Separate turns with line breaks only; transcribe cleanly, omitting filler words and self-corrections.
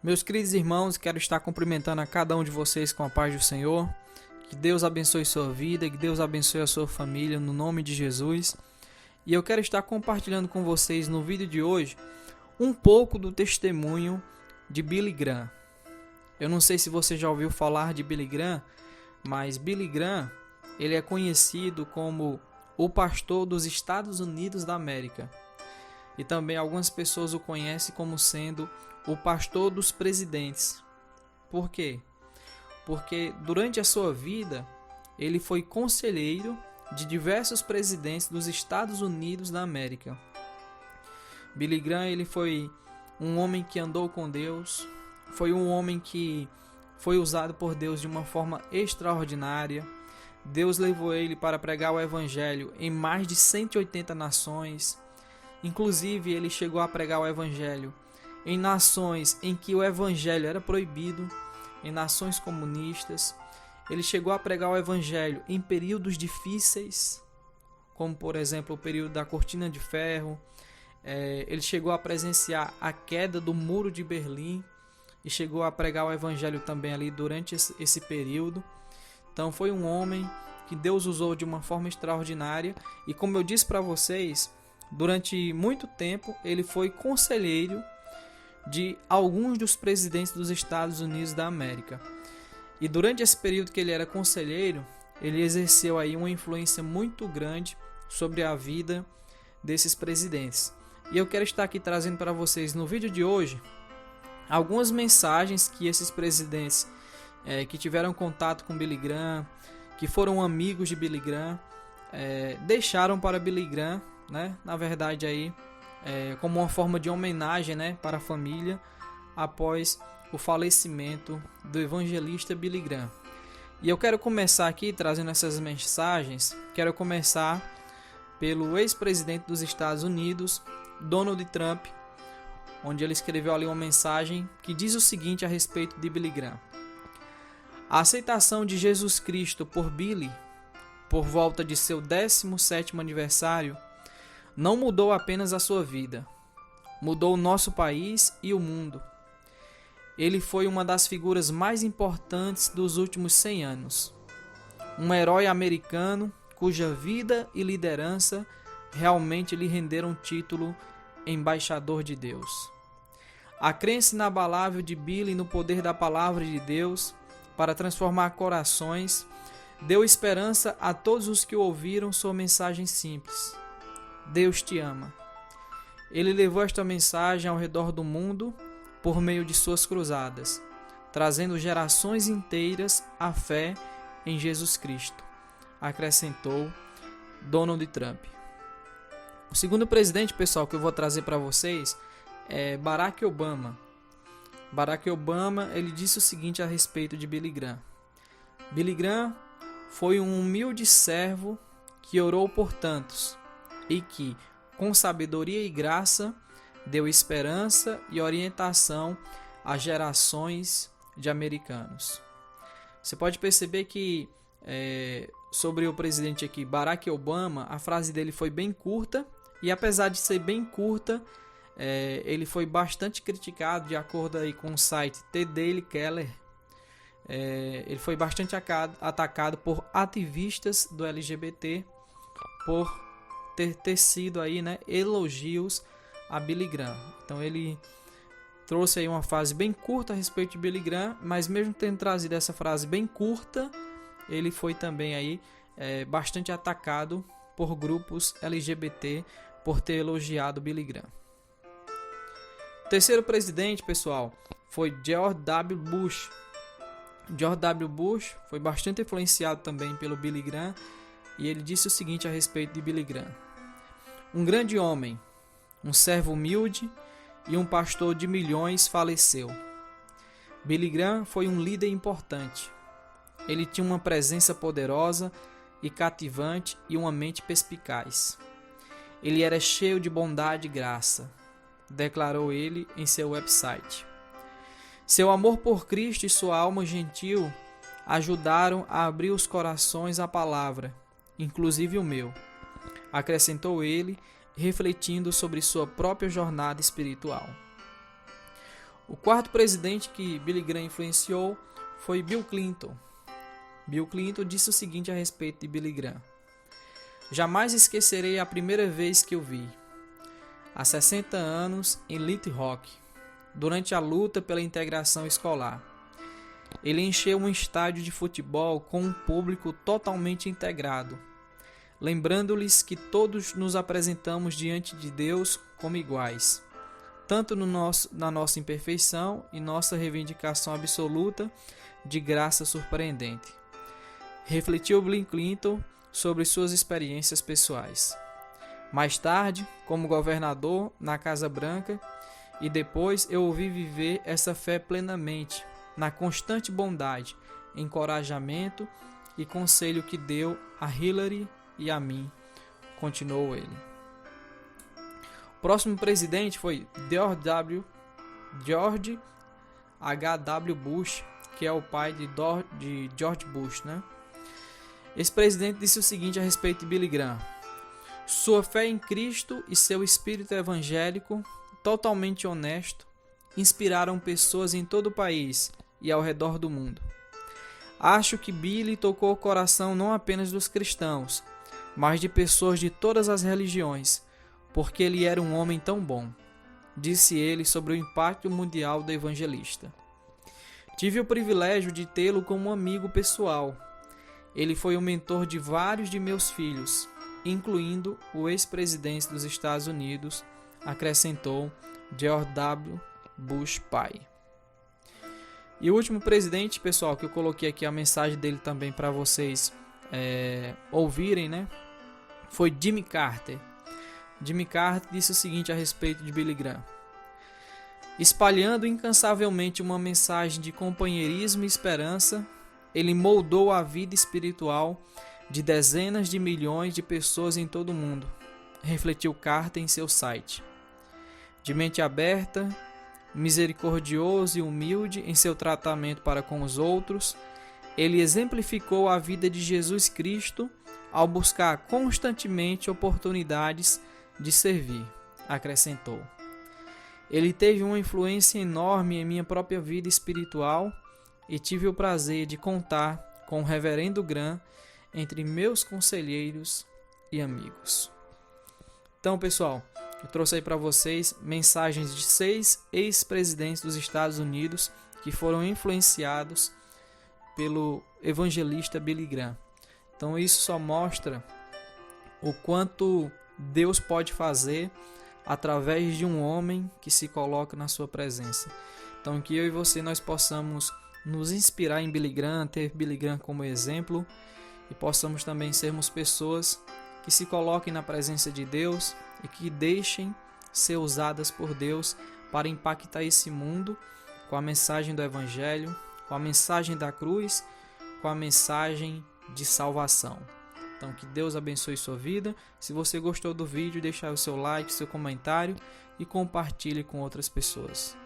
Meus queridos irmãos, quero estar cumprimentando a cada um de vocês com a paz do Senhor. Que Deus abençoe sua vida, que Deus abençoe a sua família, no nome de Jesus. E eu quero estar compartilhando com vocês no vídeo de hoje um pouco do testemunho de Billy Graham. Eu não sei se você já ouviu falar de Billy Graham, mas Billy Graham, ele é conhecido como o pastor dos Estados Unidos da América. E também algumas pessoas o conhecem como sendo o pastor dos presidentes. Por quê? Porque durante a sua vida, ele foi conselheiro de diversos presidentes dos Estados Unidos da América. Billy Graham, ele foi um homem que andou com Deus, foi um homem que foi usado por Deus de uma forma extraordinária. Deus levou ele para pregar o evangelho em mais de 180 nações. Inclusive, ele chegou a pregar o evangelho em nações em que o evangelho era proibido, em nações comunistas. Ele chegou a pregar o evangelho em períodos difíceis, como por exemplo o período da Cortina de Ferro. Ele chegou a presenciar a queda do Muro de Berlim e chegou a pregar o evangelho também ali durante esse período. Então foi um homem que Deus usou de uma forma extraordinária, e como eu disse para vocês, durante muito tempo ele foi conselheiro de alguns dos presidentes dos Estados Unidos da América. E durante esse período que ele era conselheiro, ele exerceu aí uma influência muito grande sobre a vida desses presidentes. E eu quero estar aqui trazendo para vocês no vídeo de hoje algumas mensagens que esses presidentes que tiveram contato com Billy Graham, que foram amigos de Billy Graham, deixaram para Billy Graham, né? Na verdade aí como uma forma de homenagem, né, para a família após o falecimento do evangelista Billy Graham. E eu quero começar aqui trazendo essas mensagens. Quero começar pelo ex-presidente dos Estados Unidos, Donald Trump, onde ele escreveu ali uma mensagem que diz o seguinte a respeito de Billy Graham: a aceitação de Jesus Cristo por Billy, por volta de seu 17º aniversário, não mudou apenas a sua vida, mudou o nosso país e o mundo. Ele foi uma das figuras mais importantes dos últimos 100 anos. Um herói americano cuja vida e liderança realmente lhe renderam o título embaixador de Deus. A crença inabalável de Billy no poder da palavra de Deus para transformar corações deu esperança a todos os que ouviram sua mensagem simples: Deus te ama. Ele levou esta mensagem ao redor do mundo por meio de suas cruzadas, trazendo gerações inteiras à fé em Jesus Cristo, acrescentou Donald Trump. O segundo presidente, pessoal, que eu vou trazer para vocês é Barack Obama. Barack Obama, ele disse o seguinte a respeito de Billy Graham: Billy Graham foi um humilde servo que orou por tantos e que, com sabedoria e graça, deu esperança e orientação a gerações de americanos. Você pode perceber que sobre o presidente aqui, Barack Obama, a frase dele foi bem curta, e apesar de ser bem curta, ele foi bastante criticado, de acordo aí com o site The Daily Caller. Ele foi bastante atacado por ativistas do LGBT por ter sido aí, né, elogios a Billy Graham. Então ele trouxe aí uma frase bem curta a respeito de Billy Graham, mas mesmo tendo trazido essa frase bem curta, ele foi também aí bastante atacado por grupos LGBT por ter elogiado Billy Graham. O terceiro presidente, pessoal, foi George W. Bush. George W. Bush foi bastante influenciado também pelo Billy Graham, e ele disse o seguinte a respeito de Billy Graham: um grande homem, um servo humilde e um pastor de milhões faleceu. Billy Graham foi um líder importante. Ele tinha uma presença poderosa e cativante e uma mente perspicaz. Ele era cheio de bondade e graça. declarou ele em seu website. Seu amor por Cristo e sua alma gentil ajudaram a abrir os corações à palavra, inclusive o meu, acrescentou ele, refletindo sobre sua própria jornada espiritual. O quarto presidente que Billy Graham influenciou foi Bill Clinton. Bill Clinton disse o seguinte a respeito de Billy Graham: jamais esquecerei a primeira vez que o vi, há 60 anos, em Little Rock, durante a luta pela integração escolar. Ele encheu um estádio de futebol com um público totalmente integrado, lembrando-lhes que todos nos apresentamos diante de Deus como iguais, tanto na nossa imperfeição e nossa reivindicação absoluta de graça surpreendente. Refletiu Bill Clinton sobre suas experiências pessoais. Mais tarde, como governador na Casa Branca, e depois eu ouvi viver essa fé plenamente, na constante bondade, encorajamento e conselho que deu a Hillary e a mim, continuou ele. O próximo presidente foi George H.W. Bush, que é o pai de George Bush, né? Esse presidente disse o seguinte a respeito de Billy Graham: sua fé em Cristo e seu espírito evangélico, totalmente honesto, inspiraram pessoas em todo o país e ao redor do mundo. Acho que Billy tocou o coração não apenas dos cristãos, mas de pessoas de todas as religiões, porque ele era um homem tão bom, disse ele sobre o impacto mundial do evangelista. Tive o privilégio de tê-lo como um amigo pessoal. Ele foi o mentor de vários de meus filhos, incluindo o ex-presidente dos Estados Unidos, acrescentou George W. Bush pai. E o último presidente, pessoal, que eu coloquei aqui a mensagem dele também para vocês ouvirem, né? Foi Jimmy Carter. Jimmy Carter disse o seguinte a respeito de Billy Graham: espalhando incansavelmente uma mensagem de companheirismo e esperança, ele moldou a vida espiritual de dezenas de milhões de pessoas em todo o mundo, refletiu Carter em seu site. De mente aberta, misericordioso e humilde em seu tratamento para com os outros, ele exemplificou a vida de Jesus Cristo ao buscar constantemente oportunidades de servir, acrescentou. Ele teve uma influência enorme em minha própria vida espiritual e tive o prazer de contar com o reverendo Graham entre meus conselheiros e amigos. Então, pessoal, eu trouxe aí para vocês mensagens de 6 ex-presidentes dos Estados Unidos que foram influenciados pelo evangelista Billy Graham. Então isso só mostra o quanto Deus pode fazer através de um homem que se coloca na sua presença. Então que eu e você nós possamos nos inspirar em Billy Graham, ter Billy Graham como exemplo e possamos também sermos pessoas que se coloquem na presença de Deus e que deixem ser usadas por Deus para impactar esse mundo com a mensagem do Evangelho, com a mensagem da cruz, com a mensagem de salvação. Então que Deus abençoe sua vida. Se você gostou do vídeo, deixe aí o seu like, seu comentário e compartilhe com outras pessoas.